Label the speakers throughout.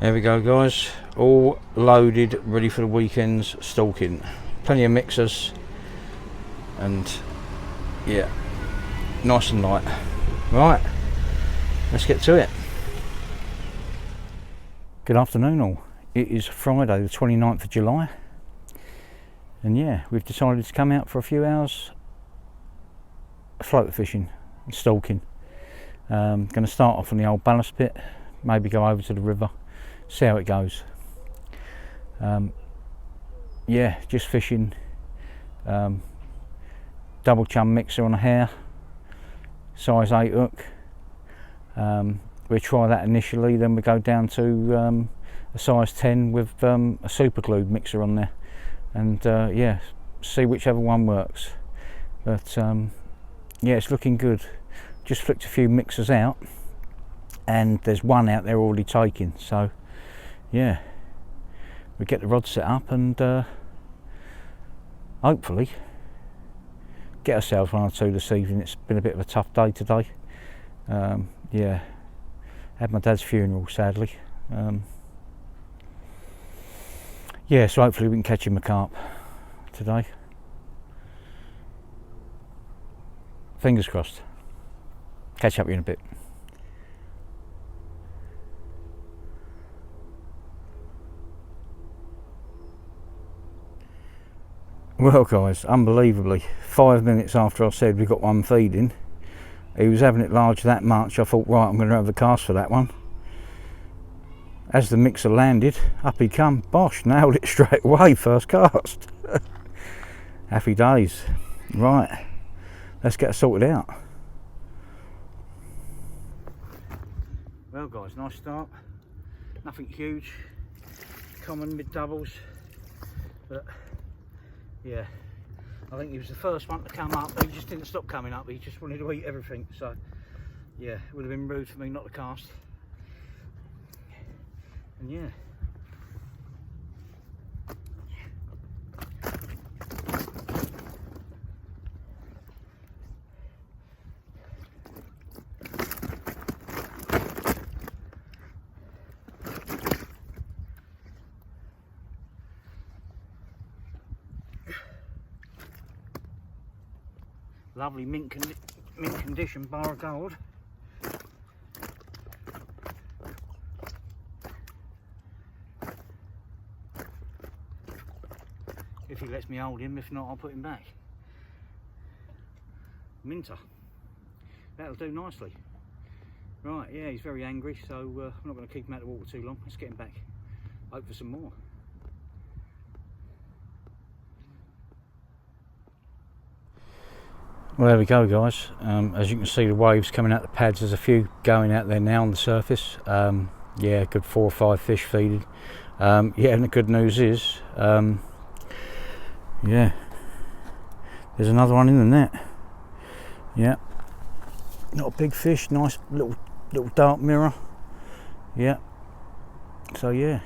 Speaker 1: There we go, guys, all loaded, ready for the weekend's stalking. Plenty of mixers, and yeah, nice and light. Right, let's get to it. Good afternoon all. It is Friday the 29th of July, and yeah, we've decided to come out for a few hours floater fishing and stalking. Going to start off on the old ballast pit, maybe go over to the river, see how it goes. Yeah, just fishing, double chum mixer on a hair, size 8 hook. We'll try that initially, then we go down to a size 10 with a super glued mixer on there, and yeah, see whichever one works. But yeah, it's looking good. Just flicked a few mixers out, and there's one out there already taken, so yeah, we get the rod set up and hopefully get ourselves one or two this evening. It's been a bit of a tough day today. Yeah, had my dad's funeral sadly. Yeah, so hopefully we can catch him a carp today. Fingers crossed. Catch up with you in a bit. Well guys, unbelievably, 5 minutes after I said we got one feeding, he was having it large that much. I thought, right, I'm going to have the cast for that one. As the mixer landed, up he come, bosh, nailed it straight away, first cast. Happy days. Right, let's get it sorted out. Well guys, nice start. Nothing huge, common mid doubles, but yeah, I think he was the first one to come up. He just didn't stop coming up, he just wanted to eat everything, so yeah, it would have been rude for me not to cast. And yeah, lovely mint condition bar of gold. If he lets me hold him, if not I'll put him back. Minter, that'll do nicely. Right, yeah, he's very angry, so I'm not going to keep him out of the water too long. Let's get him back, hope for some more. Well, there we go guys. As you can see, the waves coming out the pads, there's a few going out there now on the surface. Yeah, good 4 or 5 fish feeding. Yeah, and the good news is yeah, there's another one in the net. Yeah, not a big fish, nice little dark mirror. Yeah, so yeah,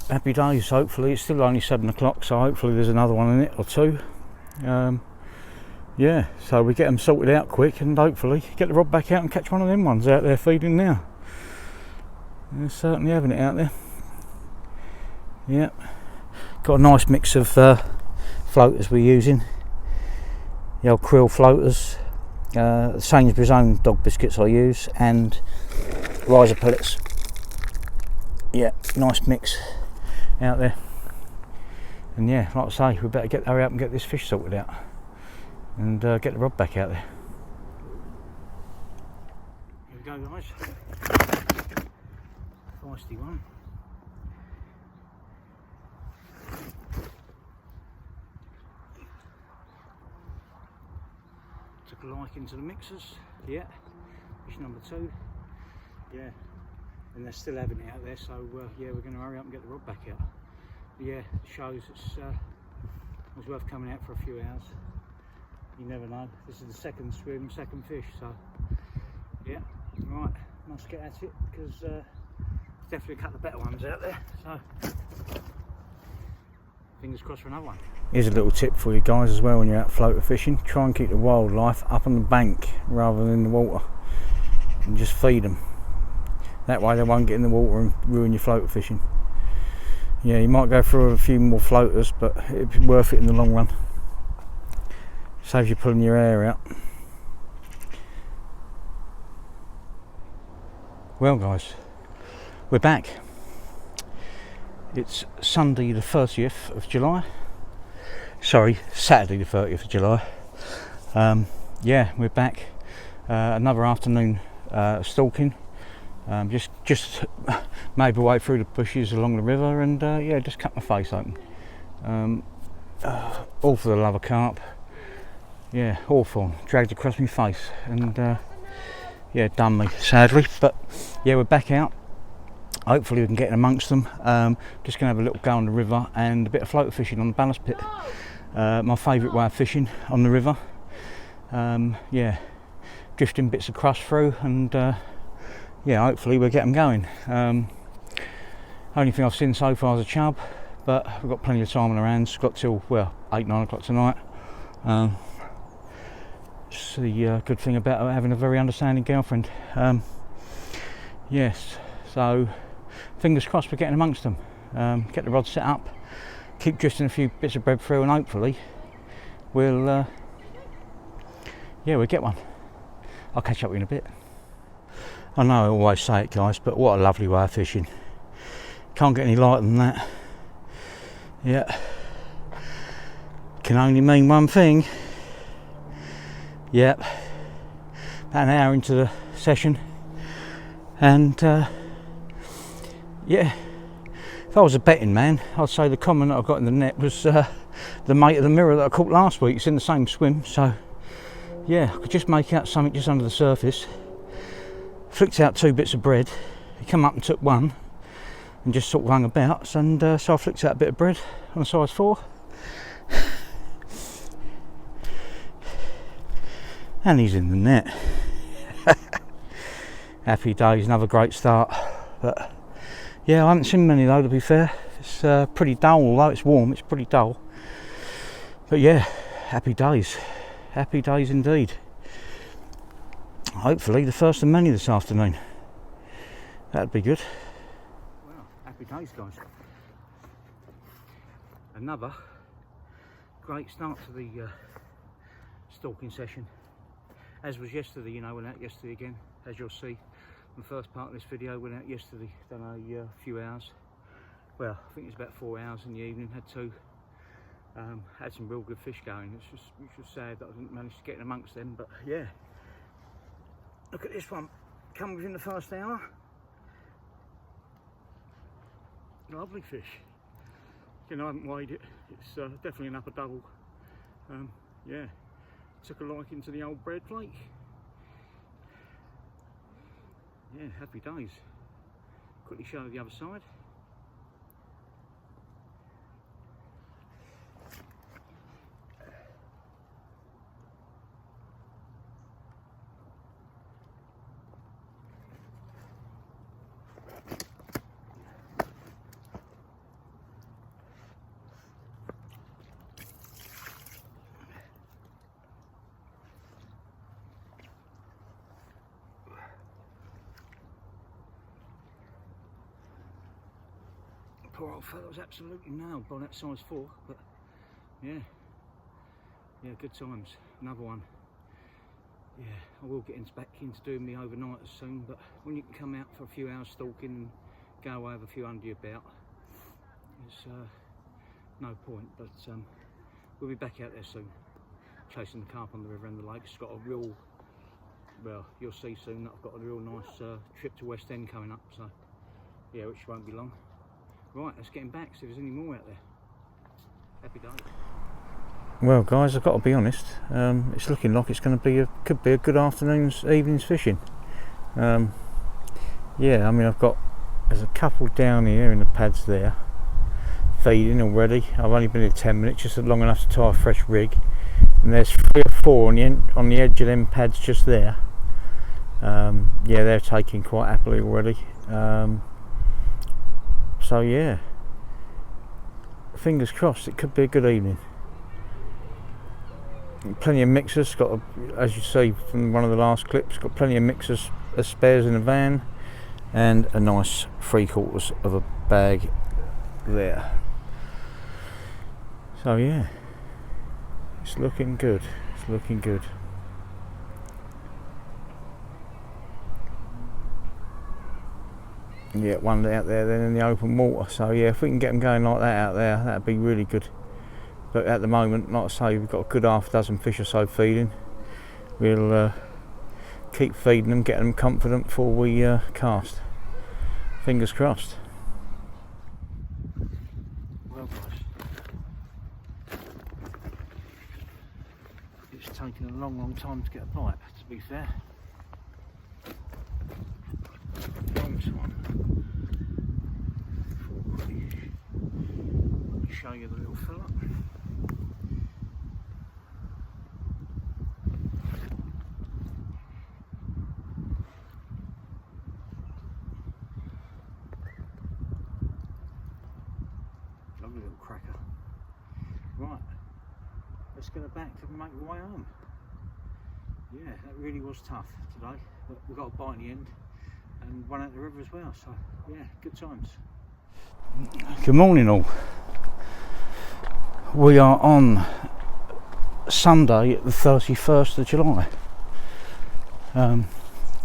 Speaker 1: happy days. Hopefully it's still only 7 o'clock, so hopefully there's another one in it or two. Yeah, so we get them sorted out quick and hopefully get the rod back out and catch one of them ones out there feeding now. They're certainly having it out there. Yep, got a nice mix of floaters we're using. The old krill floaters, Sainsbury's own dog biscuits I use, and riser pellets. Yeah, nice mix out there. And yeah, like I say, we better hurry up and get this fish sorted out and get the rod back out there. Here we go guys, feisty one. Took a liking to the mixers, yeah, fish number 2, yeah, and they're still having it out there, so yeah, we're going to hurry up and get the rod back out. But yeah, it shows it was worth coming out for a few hours. You never know, this is the second swim, second fish, so yeah, right, must get at it, because there's definitely a couple of better ones out there, so fingers crossed for another one. Here's a little tip for you guys as well when you're out floater fishing: try and keep the wildlife up on the bank rather than in the water, and just feed them. That way they won't get in the water and ruin your floater fishing. Yeah, you might go through a few more floaters, but it'd be worth it in the long run. Saves you pulling your hair out. Well guys, we're back. It's Sunday the 30th of July. Sorry, Saturday the 30th of July. Yeah, we're back. Another afternoon stalking. Just made my way through the bushes along the river, and yeah, just cut my face open. All for the love of carp. Yeah, awful. Dragged across my face, and yeah, done me sadly. But yeah, we're back out. Hopefully we can get in amongst them. Just gonna have a little go on the river and a bit of floater fishing on the ballast pit. My favourite way of fishing on the river. Yeah, drifting bits of crust through, and yeah, hopefully we'll get them going. Only thing I've seen so far is a chub, but we've got plenty of time on our hands. Got till, well, 8-9 o'clock tonight. It's the good thing about having a very understanding girlfriend. Yes, so fingers crossed we're getting amongst them. Get the rod set up, keep drifting a few bits of bread through, and hopefully we'll yeah, we'll get one. I'll catch up with you in a bit. I know I always say it, guys, but what a lovely way of fishing. Can't get any lighter than that. Yeah, can only mean one thing. Yep, about an hour into the session, and yeah, if I was a betting man, I'd say the common that I got in the net was the mate of the mirror that I caught last week. It's in the same swim, so yeah, I could just make out something just under the surface. Flicked out 2 bits of bread. He come up and took one and just sort of hung about, and so I flicked out a bit of bread on a size 4. And he's in the net. Happy days, another great start. But yeah, I haven't seen many though, to be fair. It's pretty dull, although it's warm, it's pretty dull. But yeah, happy days. Happy days indeed. Hopefully the first of many this afternoon. That'd be good. Well, happy days, guys. Another great start to the stalking session. As was yesterday, you know, went out yesterday again, as you'll see. The first part of this video went out yesterday, done a few hours. Well, I think it was about 4 hours in the evening, had 2. Had some real good fish going, which was sad that I didn't manage to get in amongst them, but yeah. Look at this one, come within the first hour. Lovely fish. You know, I haven't weighed it, it's definitely an upper double. Yeah. Took a liking to the old bread flake. Yeah, happy days. Quickly show the other side. Poor old fellow's absolutely nailed by that size 4, but yeah, good times. Another one. Yeah, I will get back into doing the overnighters soon, but when you can come out for a few hours stalking and go away with a few under your belt, it's no point. But we'll be back out there soon, chasing the carp on the river and the lake. It's got a real, well, you'll see soon that I've got a real nice trip to West End coming up, so yeah, which won't be long. Right, let's get him back, see if there's any more out there. Happy days. Well guys, I've got to be honest, it's looking like it's going to be could be a good afternoon's, evening's fishing. Yeah, I mean there's a couple down here in the pads there, feeding already. I've only been here 10 minutes, just long enough to tie a fresh rig. And there's 3 or 4 on the edge of them pads just there. Yeah, they're taking quite happily already. So yeah, fingers crossed, it could be a good evening. Plenty of mixers, as you see from one of the last clips, got plenty of mixers as spares in the van. and a nice 3/4 of a bag there. So yeah, it's looking good. It's looking good. Yeah, one out there, then in the open water. So yeah, if we can get them going like that out there, that'd be really good. But at the moment, like I say, we've got a good half dozen fish or so feeding. We'll keep feeding them, get them confident before we cast. Fingers crossed. Well guys, it's taken a long time to get a bite, to be fair. Long time. Let me show you the little fella. Lovely little cracker. Right, let's get her back to make our way home. Yeah, that really was tough today, but we got a bite in the end and one out the river as well, so yeah, good times. Good morning all. We are on Sunday the 31st of July.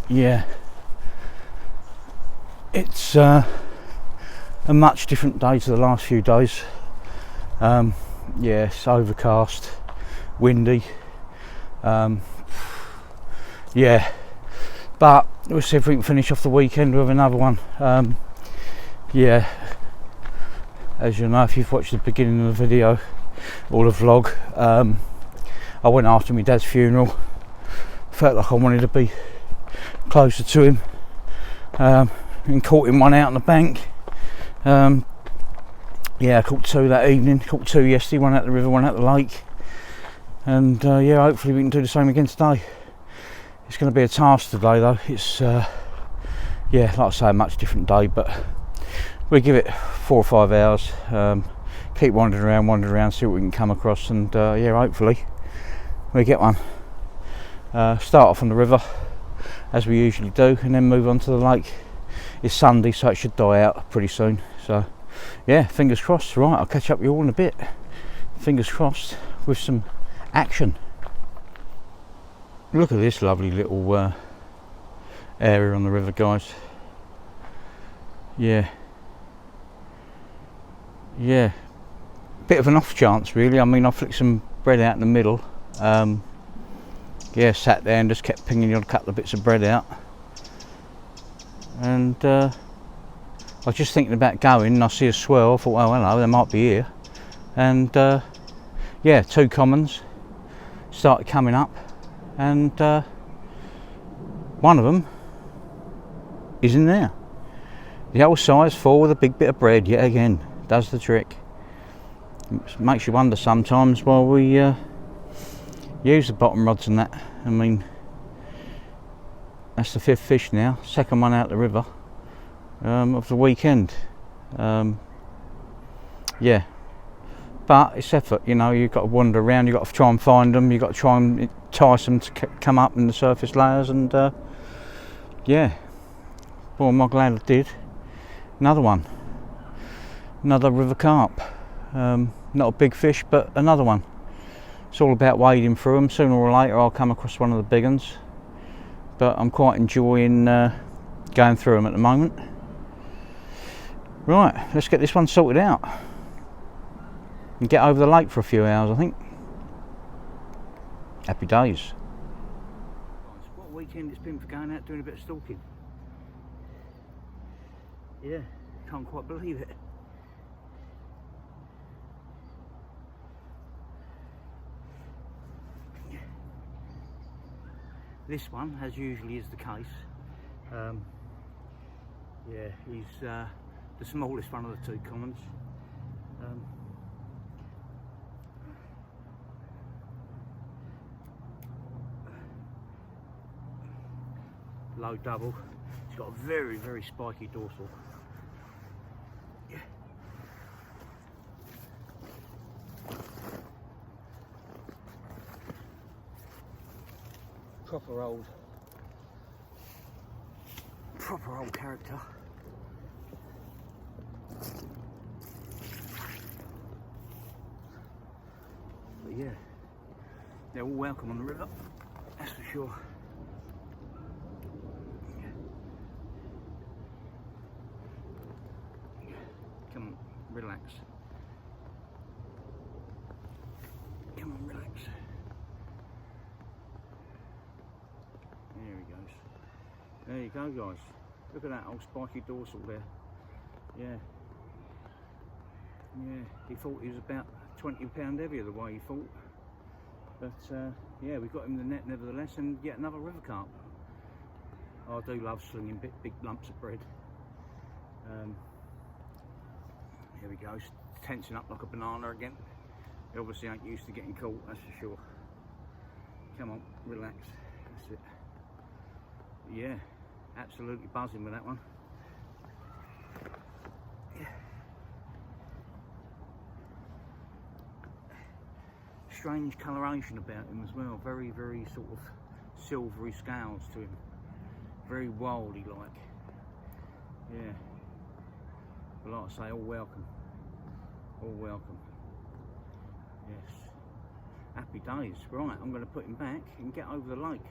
Speaker 1: Yeah, it's a much different day to the last few days. Yeah, it's overcast, windy. Yeah, but we'll see if we can finish off the weekend with another one. Yeah, as you know, if you've watched the beginning of the video or the vlog, I went after my dad's funeral. Felt like I wanted to be closer to him, and caught him one out on the bank. Yeah, I caught two that evening, caught two yesterday, one at the river, one at the lake, and yeah, hopefully we can do the same again today. It's going to be a task today though. It's yeah, like I say, a much different day, but we give it 4 or 5 hours, keep wandering around, see what we can come across, and yeah, hopefully we get one. Start off on the river as we usually do, and then move on to the lake. It's Sunday, so it should die out pretty soon, so yeah, fingers crossed. Right, I'll catch up with you all in a bit, fingers crossed, with some action. Look at this lovely little area on the river, guys. Yeah, bit of an off chance really. I mean, I flicked some bread out in the middle, yeah, sat there and just kept pinging on a couple of bits of bread out, and I was just thinking about going, and I see a swell. I thought, oh hello, they might be here, and yeah, 2 commons started coming up, and one of them is in there. The old size 4 with a big bit of bread yet again, does the trick. It makes you wonder sometimes why we use the bottom rods and that. I mean, that's the 5th fish now, 2nd one out the river of the weekend. Yeah, but it's effort, you know. You've got to wander around, you've got to try and find them, you've got to try and entice them to come up in the surface layers, and yeah, boy am I glad I did. Another one, another river carp. Not a big fish, but another one. It's all about wading through them. Sooner or later I'll come across one of the big ones, but I'm quite enjoying going through them at the moment. Right, let's get this one sorted out and get over the lake for a few hours, I think. Happy days. What a weekend it's been for going out doing a bit of stalking. Yeah, can't quite believe it. This one, as usually is the case, yeah, he's the smallest one of the 2 commons. Low double. He's got a very, very spiky dorsal. Yeah. Proper old proper old character. But yeah, they're all welcome on the river, that's for sure. Come on, relax. Come on, relax. There he goes. There you go, guys. Look at that old spiky dorsal there. Yeah. Yeah, he thought he was about 20 pound heavier the way he thought. But yeah, we got him in the net nevertheless, and yet another river carp. I do love slinging big lumps of bread. Here we go, tensing up like a banana again. He obviously ain't used to getting caught, that's for sure. Come on, relax, that's it. Yeah, absolutely buzzing with that one. Yeah. Strange coloration about him as well, very sort of silvery scales to him. Very wildy like. Yeah. But like I say, all welcome. All welcome. Yes. Happy days. Right, I'm going to put him back and get over the lake.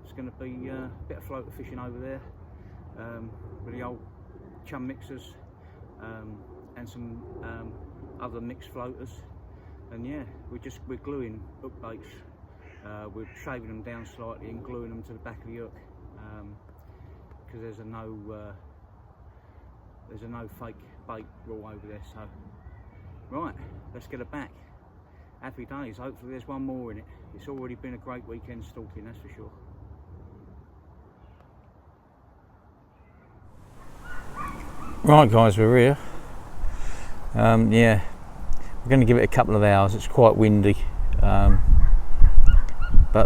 Speaker 1: It's going to be a bit of floater fishing over there with the old chum mixers and some other mixed floaters. And yeah, we're gluing hook baits. We're shaving them down slightly and gluing them to the back of the hook because there's a no fake bait rule over there. So right, let's get it back. Happy days. Hopefully there's one more in it. It's already been a great weekend stalking, that's for sure. Right guys, we're here. Yeah, we're going to give it a couple of hours. It's quite windy, but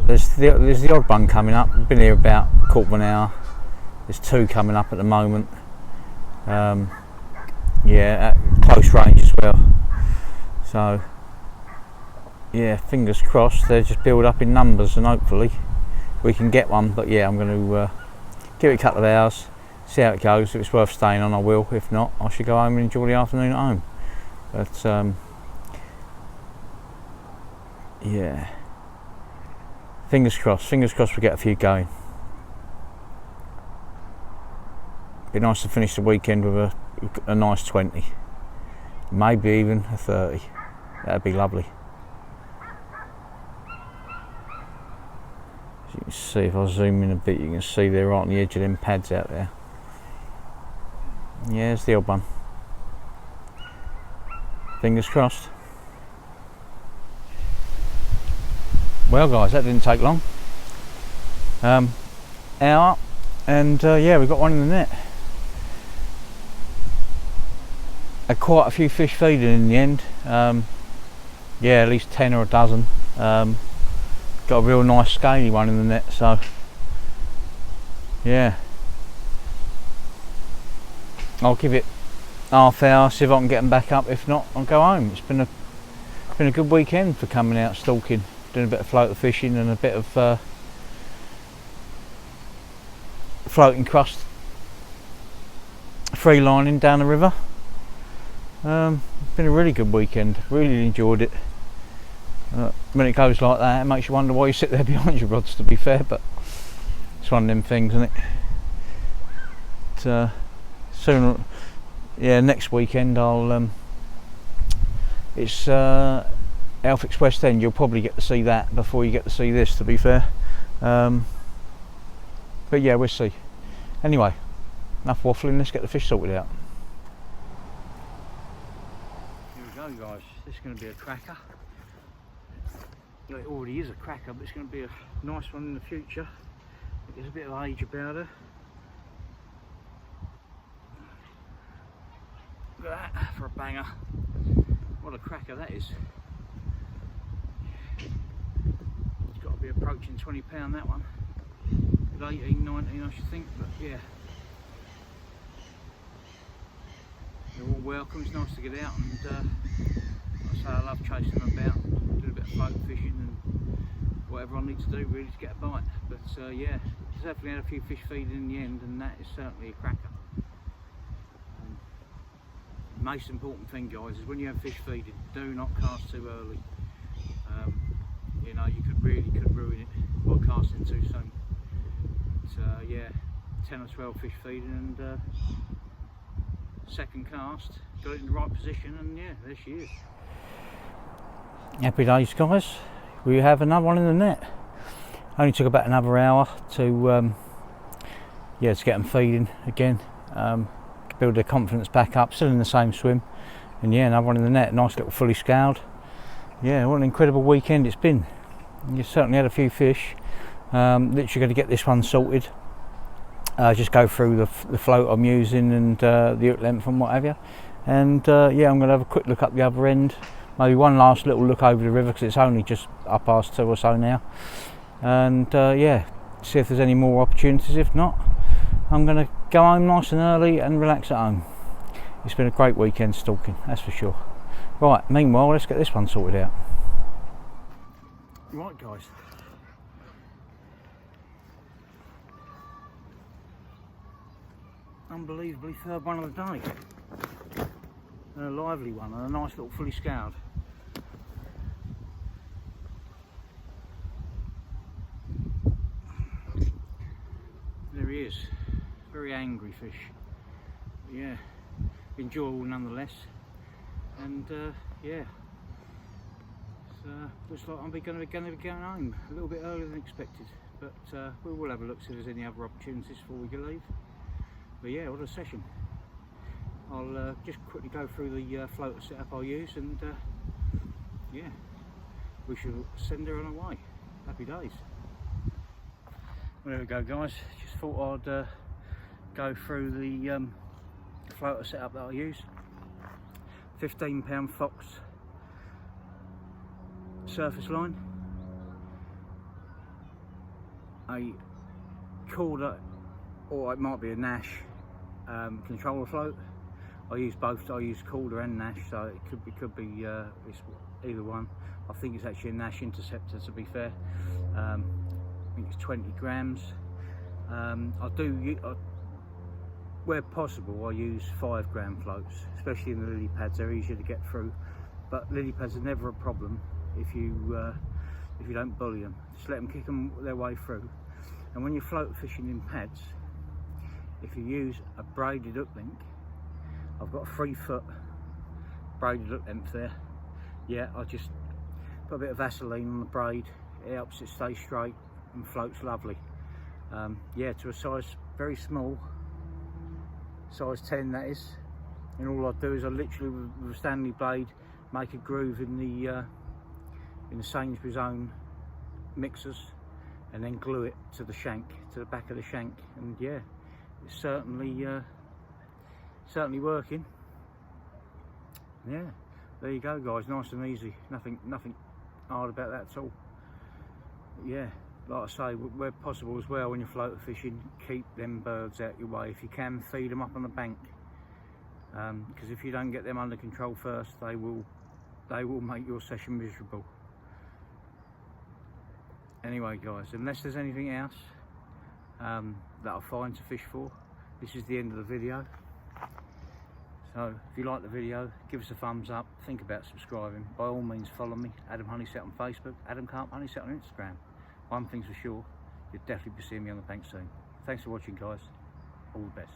Speaker 1: there's the odd one coming up. We've been here about a quarter of an hour. There's two coming up at the moment. Yeah, at close range as well. So yeah, fingers crossed they just build up in numbers and hopefully we can get one. But yeah, I'm going to give it a couple of hours, see how it goes. If it's worth staying on, I will. If not, I should go home and enjoy the afternoon at home. But yeah, fingers crossed we get a few going. Be nice to finish the weekend with a nice 20, maybe even a 30. That'd be lovely. As you can see, if I zoom in a bit, you can see they're right on the edge of them pads out there. Yeah, there's the odd one. Fingers crossed. Well guys, that didn't take long. Hour, and yeah, we got one in the net. Had quite a few fish feeding in the end. Yeah, at least 10 or a dozen. Got a real nice scaly one in the net, so yeah. I'll give it half hour, see if I can get them back up. If not, I'll go home. It's been a good weekend for coming out stalking, doing a bit of floater fishing and a bit of floating crust free lining down the river. It's been a really good weekend, really enjoyed it. When it goes like that, it makes you wonder why you sit there behind your rods, to be fair, but it's one of them things, isn't it? Soon, yeah, next weekend I'll it's Elf Express End. You'll probably get to see that before you get to see this, to be fair. But yeah, we'll see. Anyway, enough waffling, let's get the fish sorted out. Here we go guys, this is going to be a cracker. Well, it already is a cracker, but it's going to be a nice one in the future. There's a bit of age about her. Look at that for a banger. What a cracker that is. It's got to be approaching 20 pound, that one. 18, 19 I should think, but yeah. They're all welcome. It's nice to get out and like I say, I love chasing them about, doing a bit of float fishing and whatever I need to do really to get a bite. But yeah, definitely had a few fish feeding in the end, and that is certainly a cracker. The most important thing, guys, is when you have fish feeding, do not cast too early. You know, you could ruin it by casting too soon. So yeah, 10 or 12 fish feeding, and second cast, got it in the right position, and yeah, there she is. Happy days, guys. We have another one in the net. Only took about another hour to yeah, to get them feeding again, build their confidence back up. Still in the same swim, and yeah, another one in the net. Nice little fully scaled. Yeah, what an incredible weekend it's been. You certainly had a few fish. Literally going to get this one sorted. Just go through the float I'm using and the hook length and what have you. And yeah, I'm going to have a quick look up the other end. Maybe one last little look over the river, because it's only just up past 2 or so now. And yeah, see if there's any more opportunities. If not, I'm going to go home nice and early and relax at home. It's been a great weekend stalking, that's for sure. Right, meanwhile, let's get this one sorted out. Right, guys. Unbelievably, third one of the day. And a lively one, and a nice little fully scaled. There he is. Very angry fish. But yeah, enjoyable nonetheless. And yeah, so looks like I'm going to be going home a little bit earlier than expected. But we will have a look, see if there's any other opportunities before we leave. But yeah, what a session. I'll just quickly go through the floater setup I'll use, and yeah, we shall send her on her way. Happy days. Well, there we go, guys. Just thought I'd go through the floater setup that I use. 15-pound Fox surface line, a Corda, or it might be a Nash controller float. I use both. I use Corda and Nash, so it could be it's either one. I think it's actually a Nash Interceptor, to be fair. I think it's 20 grams. Where possible, I use 5 gram floats, especially in the lily pads. They're easier to get through, but lily pads are never a problem if you don't bully them. Just let them kick them their way through. And when you're float fishing in pads, if you use a braided hook link, I've got a 3-foot braided hook length there. Yeah, I just put a bit of Vaseline on the braid. It helps it stay straight and floats lovely. Yeah, to a size very small, size 10 that is. And all I do is I literally, with a Stanley blade, make a groove in the Sainsbury's own mixers, and then glue it to the shank, to the back of the shank. And yeah, it's certainly working. Yeah, there you go, guys. Nice and easy. Nothing hard about that at all. But yeah, like I say, where possible as well, when you're floater fishing, keep them birds out your way. If you can, feed them up on the bank, because if you don't get them under control first, they will make your session miserable. Anyway, guys, unless there's anything else that I find to fish for, this is the end of the video. So if you like the video, give us a thumbs up. Think about subscribing. By all means, follow me, Adam Honeyset on Facebook, Adam Carp Honeyset on Instagram. One thing's for sure, you'll definitely be seeing me on the bank soon. Thanks for watching, guys. All the best.